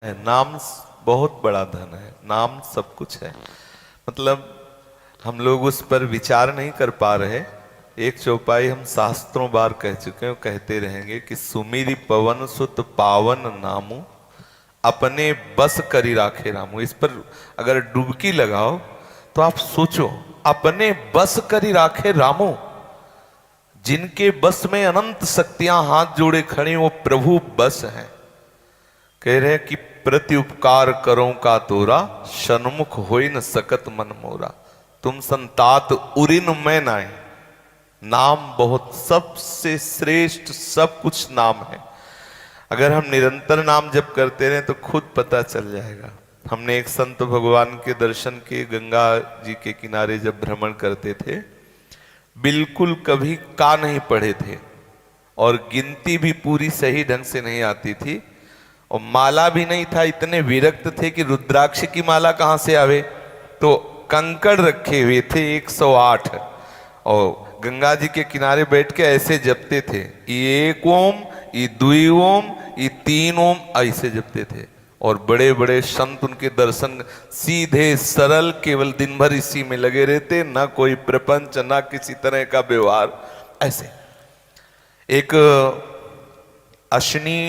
है। नाम बहुत बड़ा धन है, नाम सब कुछ है। मतलब हम लोग उस पर विचार नहीं कर पा रहे। एक चौपाई हम शास्त्रों बार कह चुके हैं, कहते रहेंगे कि सुमिरि पवन सुत पावन नामू अपने बस करी राखे रामू। इस पर अगर डुबकी लगाओ तो आप सोचो, अपने बस करी राखे रामू, जिनके बस में अनंत शक्तियां हाथ जोड़े खड़ी वो प्रभु बस हैं। कह रहे कि प्रति उपकार करो का तोरा, सन्मुख होई न सकत मन मोरा। तुम संतात उरिन में नाए। नाम बहुत सबसे श्रेष्ठ सब कुछ नाम है। अगर हम निरंतर नाम जप करते रहे तो खुद पता चल जाएगा। हमने एक संत भगवान के दर्शन के गंगा जी के किनारे जब भ्रमण करते थे, बिल्कुल कभी का नहीं पढ़े थे और गिनती भी पूरी सही ढंग से नहीं आती थी और माला भी नहीं था। इतने विरक्त थे कि रुद्राक्ष की माला कहां से आवे, तो कंकड़ रखे हुए थे 108 और गंगा जी के किनारे बैठ के ऐसे जपते थे। ये एक ओम, ये दुई ओम, ये तीन ओम, ऐसे जपते थे। और बड़े बड़े संत उनके दर्शन, सीधे सरल, केवल दिन भर इसी में लगे रहते, ना कोई प्रपंच, ना किसी तरह का व्यवहार। ऐसे एक अश्विनी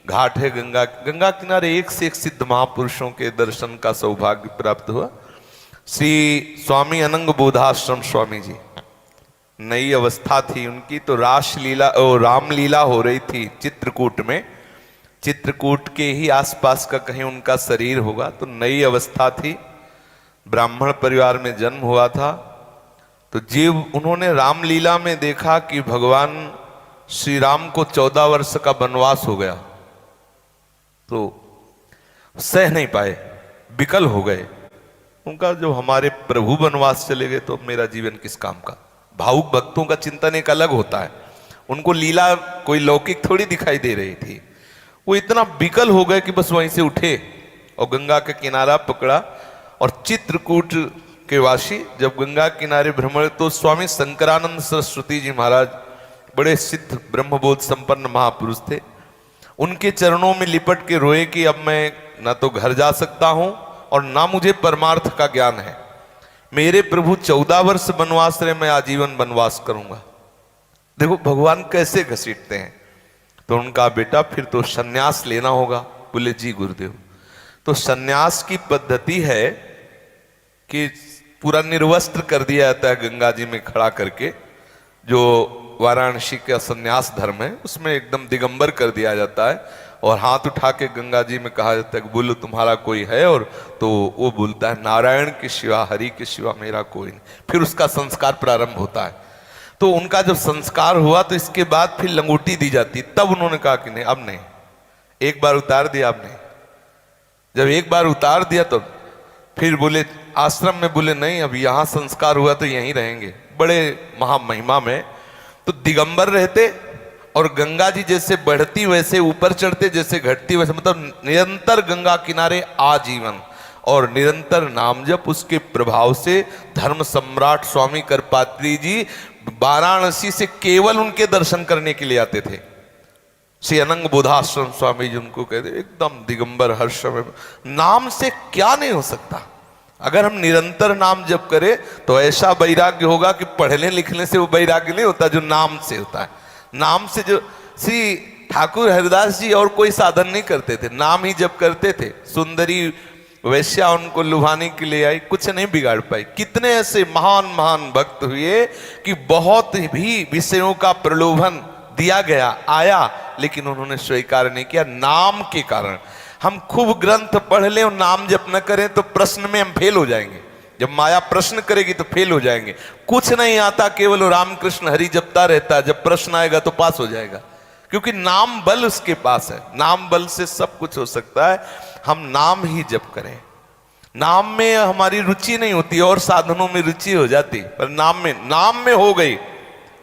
घाट है गंगा किनारे, एक से एक सिद्ध महापुरुषों के दर्शन का सौभाग्य प्राप्त हुआ। श्री स्वामी अनंग बोधाश्रम स्वामी जी, नई अवस्था थी उनकी, तो रामलीला हो रही थी चित्रकूट में। चित्रकूट के ही आसपास का कहीं उनका शरीर होगा, तो नई अवस्था थी, ब्राह्मण परिवार में जन्म हुआ था। तो जीव उन्होंने रामलीला में देखा कि भगवान श्री राम को 14 वर्ष का वनवास हो गया, तो सह नहीं पाए, विकल हो गए। उनका जो हमारे प्रभु वनवास चले गए तो मेरा जीवन किस काम का। भावुक भक्तों का चिंतन एक अलग होता है, उनको लीला कोई लौकिक थोड़ी दिखाई दे रही थी। वो इतना विकल हो गए कि बस वहीं से उठे और गंगा का किनारा पकड़ा। और चित्रकूट के वासी जब गंगा किनारे भ्रमण, तो स्वामी शंकरानंद सरस्वती जी महाराज बड़े सिद्ध ब्रह्मबोध संपन्न महापुरुष थे। उनके चरणों में लिपट के रोए कि अब मैं ना तो घर जा सकता हूं और ना मुझे परमार्थ का ज्ञान है। मेरे प्रभु 14 वर्ष वनवास रहे, मैं आजीवन वनवास करूंगा। देखो भगवान कैसे घसीटते हैं। तो उनका बेटा फिर तो सन्यास लेना होगा। बोले जी गुरुदेव। तो सन्यास की पद्धति है कि पूरा निर्वस्त्र कर दिया जाता है गंगा जी में खड़ा करके। जो वाराणसी का सन्यास धर्म है उसमें एकदम दिगंबर कर दिया जाता है और हाथ उठा के गंगा जी में कहा जाता है कि बोलो तुम्हारा कोई है, और तो वो बोलता है नारायण के सिवा, हरि के सिवा मेरा कोई नहीं। फिर उसका संस्कार प्रारंभ होता है। तो उनका जब संस्कार हुआ तो इसके बाद फिर लंगोटी दी जाती। तब उन्होंने कहा कि नहीं, अब नहीं, एक बार उतार दिया, अब नहीं। जब एक बार उतार दिया तो फिर बोले आश्रम में, बोले नहीं, अब यहां संस्कार हुआ तो यहीं रहेंगे। बड़े महामहिमा में तो दिगंबर रहते और गंगा जी जैसे बढ़ती वैसे ऊपर चढ़ते, जैसे घटती वैसे, मतलब निरंतर गंगा किनारे आजीवन और निरंतर नाम जप। उसके प्रभाव से धर्म सम्राट स्वामी करपात्री जी वाराणसी से केवल उनके दर्शन करने के लिए आते थे। श्री अनंग बोधाश्रम स्वामी जी उनको कहते, एकदम दिगंबर हर समय। नाम से क्या नहीं हो सकता। अगर हम निरंतर नाम जप करें तो ऐसा वैराग्य होगा कि पढ़ने लिखने से वो वैराग्य नहीं होता जो नाम से होता है। नाम से जो श्री ठाकुर हरिदास जी और कोई साधन नहीं करते थे, नाम ही जप करते थे। सुंदरी वैश्या उनको लुभाने के लिए आई, कुछ नहीं बिगाड़ पाई। कितने ऐसे महान महान भक्त हुए कि बहुत भी विषयों का प्रलोभन दिया गया, आया, लेकिन उन्होंने स्वीकार नहीं किया नाम के कारण। हम खूब ग्रंथ पढ़ लें और नाम जप न करें तो प्रश्न में हम फेल हो जाएंगे। जब माया प्रश्न करेगी तो फेल हो जाएंगे। कुछ नहीं आता, केवल रामकृष्ण हरि जपता रहता है। जब प्रश्न आएगा तो पास हो जाएगा, क्योंकि नाम बल उसके पास है। नाम बल से सब कुछ हो सकता है। हम नाम ही जप करें। नाम में हमारी रुचि नहीं होती और साधनों में रुचि हो जाती, पर नाम में हो गई।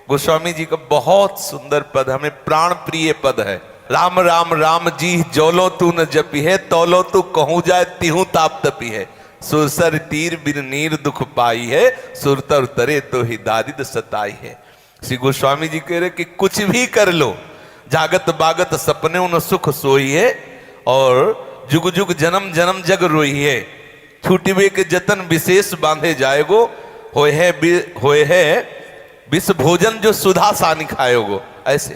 गोस्वामी जी का बहुत सुंदर पद, हमें प्राण प्रिय पद है। राम राम राम जी जोलो तू न जपी है, तोलो तू कहूं जाए तिहू ताप तपी है। सुरसर तीर बिन नीर दुख पाई है, सुरतर तरे तो ही दारिद सताई है। श्री गोस्वामी जी कह रहे कि कुछ भी कर लो, जागत बागत सपने उन सुख सोई है। और जुग जुग जन्म जन्म जग रोइए, छूटिबे के जतन विशेष बांधे जाएगो, होए है विष भोजन जो सुधा सानि खाएगो। ऐसे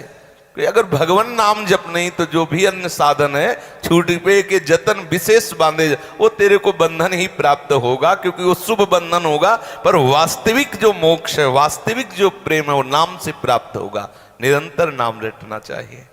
कि अगर भगवान नाम जप नहीं तो जो भी अन्य साधन है छूटिबे के जतन विशेष बांधे, वो तेरे को बंधन ही प्राप्त होगा, क्योंकि वो शुभ बंधन होगा। पर वास्तविक जो मोक्ष है, वास्तविक जो प्रेम है, वो नाम से प्राप्त होगा। निरंतर नाम रटना चाहिए।